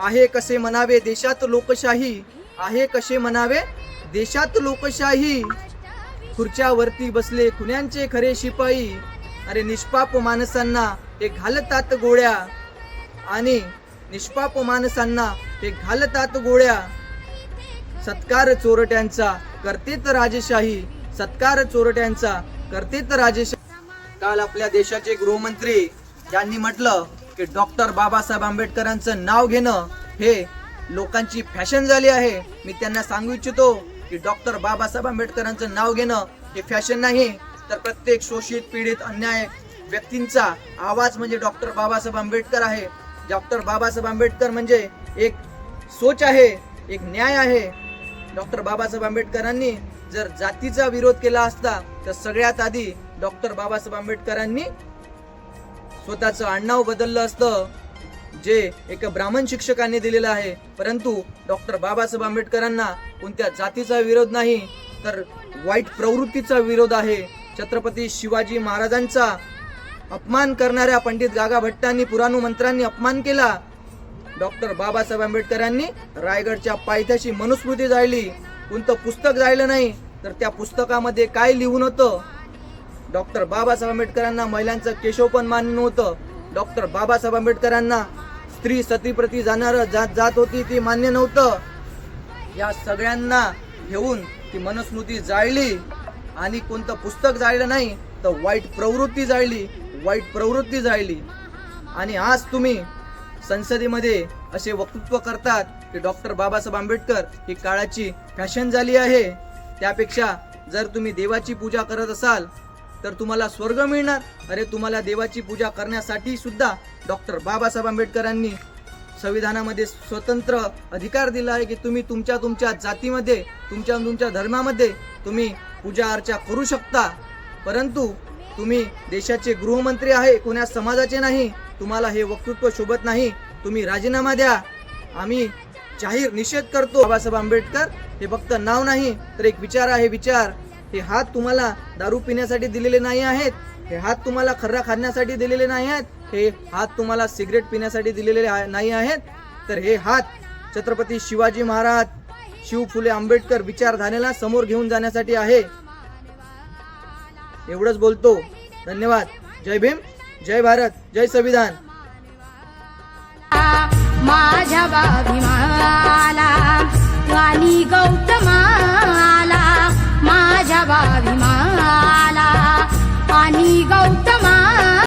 आहे कसे म्हणावे देशात लोकशाही, आहे कसे म्हणावे देशात लोकशाही. खुर्च्यावरती बसले खुन्यांचे खरे शिपाई, अरे निष्पाप माणसांना ते घालतात गोळ्या, आणि निष्पाप माणसांना ते घालतात गोळ्या. सत्कार चोरट्यांचा करतेत राजेशाही, सत्कार चोरट्यांचा करतेत राजेशाही. काल आपल्या देशाचे गृहमंत्री यांनी म्हटलं की डॉक्टर बाबासाहेब आंबेडकरांचं नाव घेणं हे लोकांची फॅशन झाली आहे. मी त्यांना सांगू इच्छितो की डॉक्टर बाबासाहेब आंबेडकरांचं नाव घेणं हे फॅशन नाही, तर प्रत्येक शोषित पीडित अन्याय व्यक्तींचा आवाज म्हणजे डॉक्टर बाबासाहेब आंबेडकर आहे. डॉक्टर बाबासाहेब आंबेडकर म्हणजे एक सोच आहे, एक न्याय आहे. डॉक्टर बाबासाहेब आंबेडकरांनी जर जातीचा विरोध केला असता तर सगळ्यात आधी डॉक्टर बाबासाहेब आंबेडकरांनी स्वतःचं आडनाव बदललं असतं, जे एक ब्राह्मण शिक्षकांनी दिलेलं आहे. परंतु डॉक्टर बाबासाहेब आंबेडकरांना कोणत्या जातीचा विरोध नाही, तर वाईट प्रवृत्तीचा विरोध आहे. छत्रपती शिवाजी महाराजांचा अपमान करणाऱ्या पंडित गागा भट्टांनी पुराणू मंत्र्यांनी अपमान केला. डॉक्टर बाबासाहेब आंबेडकरांनी रायगडच्या पायथ्याशी मनुस्मृती जाळली. कोणतं पुस्तक जाळलं नाही, तर त्या पुस्तकामध्ये काय लिहून होतं? डॉक्टर बाबासाहेब आंबेडकरांना महिलांचं केशवपण मान्य नव्हतं. डॉक्टर बाबासाहेब आंबेडकरांना स्त्री सतीप्रती जात होती ती मान्य नव्हतं. या सगळ्यांना घेऊन ती मनुस्मृती जाळली, आणि कोणतं पुस्तक जाळलं नाही, तर वाईट प्रवृत्ती जाळली, वाईट प्रवृत्ती जाळली. आणि आज तुम्ही संसदेमध्ये असे वक्तृत्व करतात की डॉक्टर बाबासाहेब आंबेडकर ही काळाची फॅशन झाली आहे. त्यापेक्षा जर तुम्ही देवाची पूजा करत असाल तर तुम्हाला स्वर्ग मिळणार. अरे तुम्हाला देवाची पूजा करण्यासाठी सुद्धा डॉक्टर बाबासाहेब आंबेडकरांनी संविधानामध्ये स्वतंत्र अधिकार दिला आहे की तुम्ही तुमच्या जातीमध्ये तुमच्या धर्मामध्ये तुम्ही पूजा अर्चा करू शकता. परंतु तुम्ही देशाचे गृहमंत्री आहे, कोण्या समाजाचे नाही. तुम्हाला हे वक्तृत्व शोभत नाही, तुम्ही राजीनामा द्या. आम्ही जाहीर निषेध करतो. बाबासाहेब आंबेडकर हे फक्त नाव नाही, तर एक विचार आहे. विचार हे हात तुम्हाला दारू पिण्यासाठी दिलेले नाही आहेत, हे हात तुम्हाला खर्रा खाण्यासाठी दिलेले नाही आहेत, हे हात तुम्हाला सिगरेट पिण्यासाठी दिलेले नाही आहेत, तर हे हात छत्रपती शिवाजी महाराज, शिव फुले आंबेडकर विचारधारेला समोर घेऊन जाण्यासाठी आहे. एवढंच बोलतो. धन्यवाद. जय भीम, जय भारत, जय संविधान. माझ्या बाभिमाला वाणी गौतम